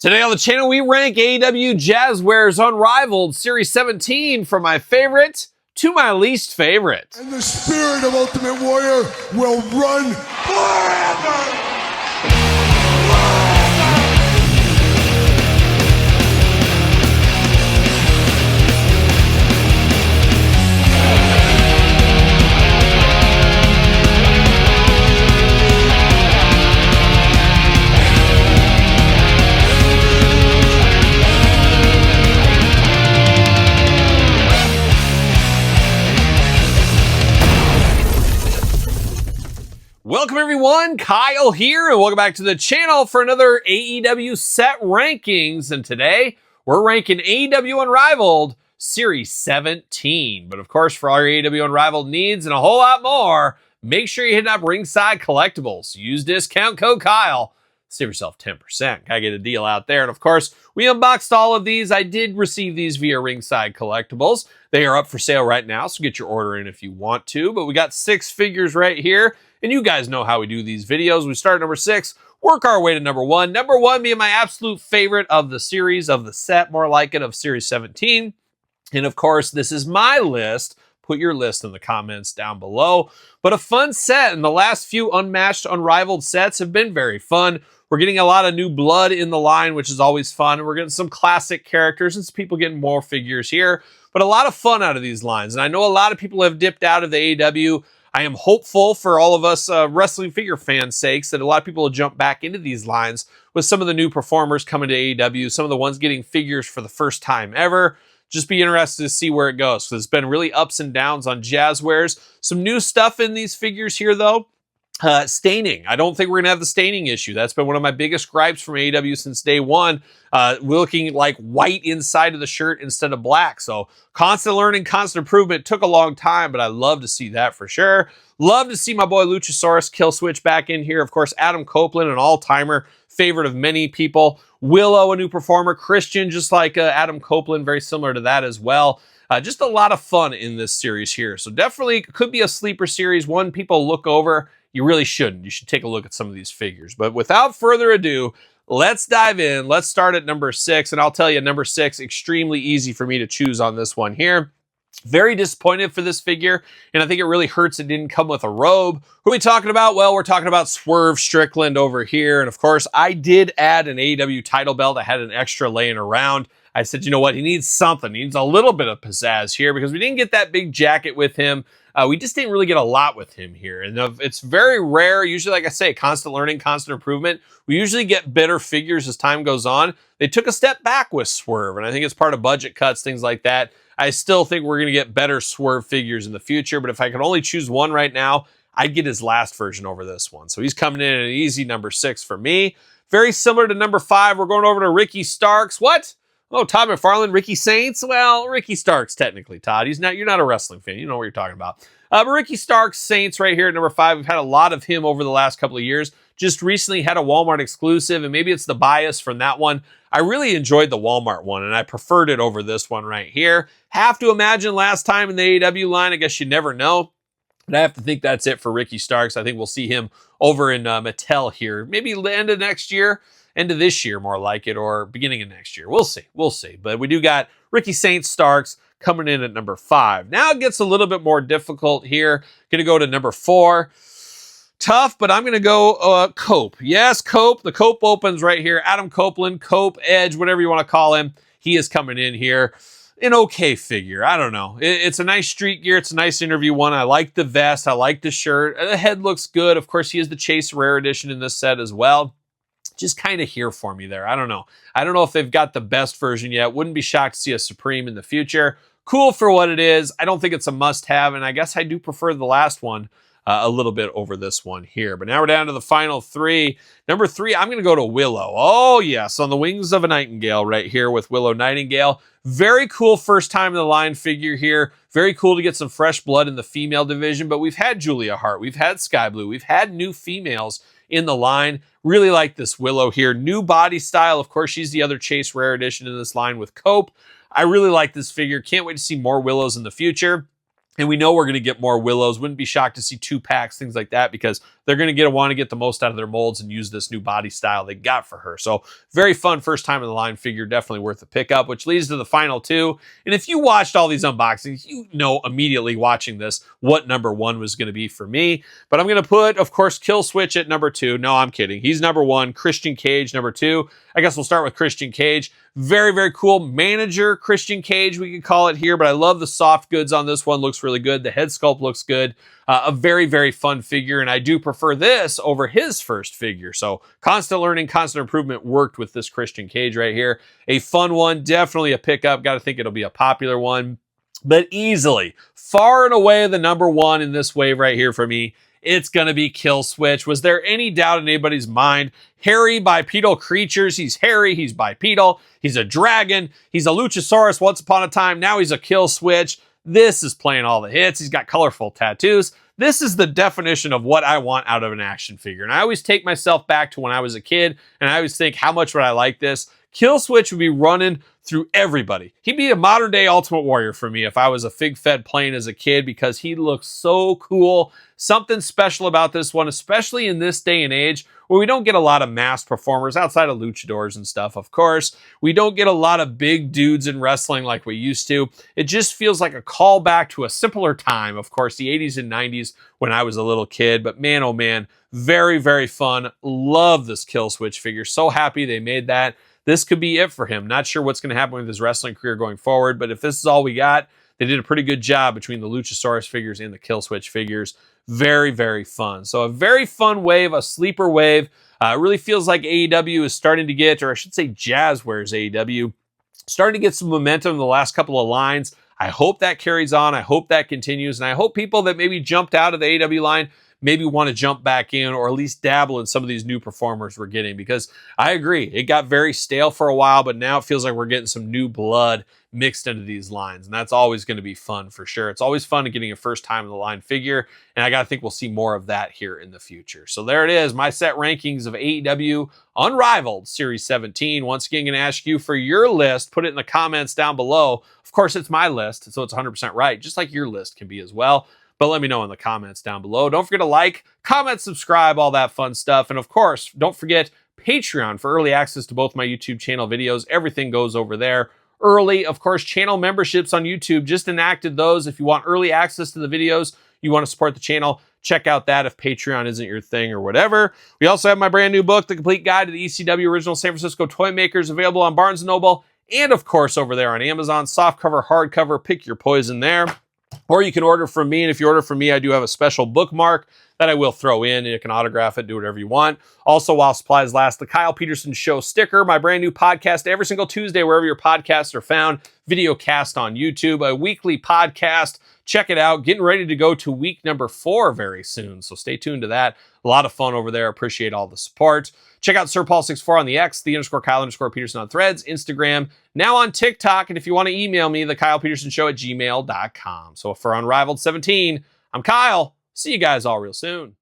Today on the channel, we rank AEW Jazwares Unrivaled Series 17 from my favorite to my least favorite. And the spirit of Ultimate Warrior will run forever! Welcome everyone, Kyle here, and welcome back to the channel for another AEW set rankings. And today, we're ranking AEW Unrivaled Series 17. But of course, for all your AEW Unrivaled needs and a whole lot more, make sure you hit up Ringside Collectibles. Use discount code Kyle. Save yourself 10%. Gotta get a deal out there. And of course, we unboxed all of these. I did receive these via Ringside Collectibles. They are up for sale right now, so get your order in if you want to. But we got 6 figures right here. And you guys know how we do these videos. We start at number 6, work our way to number 1. Number 1 being my absolute favorite of the series, of the set, more like it, of Series 17. And of course, this is my list. Put your list in the comments down below. But a fun set, and the last few unmatched, unrivaled sets have been very fun. We're getting a lot of new blood in the line, which is always fun. And we're getting some classic characters and some people getting more figures here. But a lot of fun out of these lines. And I know a lot of people have dipped out of the AEW. I am hopeful for all of us wrestling figure fans' sakes that a lot of people will jump back into these lines with some of the new performers coming to AEW, some of the ones getting figures for the first time ever. Just be interested to see where it goes, because it's been really ups and downs on Jazwares. Some new stuff in these figures here, though. Staining. I don't think we're going to have the staining issue. That's been one of my biggest gripes from AEW since day one. Looking like white inside of the shirt instead of black. So constant learning, constant improvement. Took a long time, but I love to see that for sure. Love to see my boy Luchasaurus Kill Switch back in here. Of course, Adam Copeland, an all-timer, favorite of many people. Willow, a new performer. Christian, just like Adam Copeland, very similar to that as well. Just a lot of fun in this series here. So definitely could be a sleeper series, one people look over. You really shouldn't. You should take a look at some of these figures. But without further ado, let's dive in. Let's start at number 6. And I'll tell you, number 6, extremely easy for me to choose on this one here. Very disappointed for this figure, and I think it really hurts it didn't come with a robe. Who are we talking about? Well, we're talking about Swerve Strickland over here. And of course, I did add an AEW title belt. I had an extra laying around. I said, you know what? He needs something. He needs a little bit of pizzazz here because we didn't get that big jacket with him. We just didn't really get a lot with him here. And it's very rare. Usually, like I say, constant learning, constant improvement. We usually get better figures as time goes on. They took a step back with Swerve, and I think it's part of budget cuts, things like that. I still think we're going to get better Swerve figures in the future, but if I could only choose one right now, I'd get his last version over this one. So he's coming in at an easy number 6 for me. Very similar to number 5. We're going over to Ricky Starks. What? Oh, Todd McFarlane, Ricky Saints? Well, Ricky Starks, technically, Todd. You're not a wrestling fan. You know what you're talking about. But Ricky Starks, Saints, right here at number 5. We've had a lot of him over the last couple of years. Just recently had a Walmart exclusive, and maybe it's the bias from that one. I really enjoyed the Walmart one, and I preferred it over this one right here. Have to imagine last time in the AEW line. I guess you never know. But I have to think that's it for Ricky Starks. I think we'll see him over in Mattel here. Maybe the end of next year. End of this year, more like it, or beginning of next year. We'll see. We'll see. But we do got Ricky Saints Starks coming in at number 5. Now it gets a little bit more difficult here. Going to go to number 4. Tough, but I'm going to go Cope. Yes, Cope. The Cope opens right here. Adam Copeland, Cope, Edge, whatever you want to call him. He is coming in here. An okay figure. I don't know. It's a nice street gear. It's a nice interview one. I like the vest. I like the shirt. The head looks good. Of course, he is the Chase Rare Edition in this set as well. Just kind of here for me there. I don't know. I don't know if they've got the best version yet. Wouldn't be shocked to see a Supreme in the future. Cool for what it is. I don't think it's a must-have, and I guess I do prefer the last one a little bit over this one here. But now we're down to the final 3. Number 3, I'm going to go to Willow. Oh, yes, on the wings of a nightingale right here with Willow Nightingale. Very cool first time in the line figure here. Very cool to get some fresh blood in the female division, but we've had Julia Hart. We've had Sky Blue. We've had new females in the line. Really like this Willow here. New body style. Of course, she's the other Chase Rare Edition in this line with Cope. I really like this figure. Can't wait to see more Willows in the future. And we know we're going to get more Willows. Wouldn't be shocked to see 2-packs, things like that, because they're going to want to get the most out of their molds and use this new body style they got for her. So very fun first time in the line figure, definitely worth a pickup, which leads to the final two. And if you watched all these unboxings, you know immediately watching this what number one was going to be for me. But I'm going to put, of course, Kill Switch at number 2. No, I'm kidding. He's number 1. Christian Cage, number 2. I guess we'll start with Christian Cage. Very, very cool manager Christian Cage, we could call it here, but I love the soft goods on this one. Looks really good. The head sculpt looks good. A very, very fun figure, and I do prefer this over his first figure. So constant learning, constant improvement worked with this Christian Cage right here. A fun one, definitely a pickup. Got to think it'll be a popular one, but easily, far and away the number 1 in this wave right here for me. It's going to be Kill Switch. Was there any doubt in anybody's mind? Hairy bipedal creatures. He's hairy. He's bipedal. He's a dragon. He's a Luchasaurus once upon a time. Now he's a Kill Switch. This is playing all the hits. He's got colorful tattoos. This is the definition of what I want out of an action figure. And I always take myself back to when I was a kid, and I always think, how much would I like this? Kill Switch would be running through everybody. He'd be a modern day Ultimate Warrior for me if I was a fig fed playing as a kid, because he looks so cool. Something special about this one, especially in this day and age where we don't get a lot of masked performers outside of luchadors and stuff. Of course, we don't get a lot of big dudes in wrestling like we used to. It just feels like a callback to a simpler time. Of course, the 80s and 90s when I was a little kid, but man, oh man, very, very fun. Love this Kill Switch figure. So happy they made that. This could be it for him. Not sure what's going to happen with his wrestling career going forward, but if this is all we got, they did a pretty good job between the Luchasaurus figures and the Kill Switch figures. Very, very fun. So a very fun wave, a sleeper wave. It really feels like AEW is starting to get, or I should say Jazwares AEW, starting to get some momentum in the last couple of lines. I hope that carries on. I hope that continues. And I hope people that maybe jumped out of the AEW line maybe want to jump back in, or at least dabble in some of these new performers we're getting, because I agree, it got very stale for a while, but now it feels like we're getting some new blood mixed into these lines, and that's always going to be fun for sure. It's always fun getting a first time in the line figure, and I got to think we'll see more of that here in the future. So there it is, my set rankings of AEW Unrivaled Series 17. Once again, going to ask you for your list. Put it in the comments down below. Of course, it's my list, so it's 100% right, just like your list can be as well. But let me know in the comments down below. Don't forget to like, comment, subscribe, all that fun stuff. And of course, don't forget Patreon for early access to both my YouTube channel videos. Everything goes over there early. Of course, channel memberships on YouTube, just enacted those. If you want early access to the videos, you want to support the channel, check out that if Patreon isn't your thing or whatever. We also have my brand new book, The Complete Guide to the ECW Original San Francisco Toy Makers, available on Barnes & Noble and, of course, over there on Amazon. Softcover, hardcover, pick your poison there. Or you can order from me, and if you order from me, I do have a special bookmark that I will throw in, and you can autograph it, do whatever you want. Also, while supplies last, the Kyle Peterson Show sticker, my brand new podcast every single Tuesday, wherever your podcasts are found, video cast on YouTube, a weekly podcast. Check it out. Getting ready to go to week number 4 very soon, so stay tuned to that. A lot of fun over there. Appreciate all the support. Check out SirPaul64 on the X, _Kyle_Peterson on Threads, Instagram, now on TikTok. And if you want to email me, TheKylePetersonShow at gmail.com. So for Unrivaled 17, I'm Kyle. See you guys all real soon.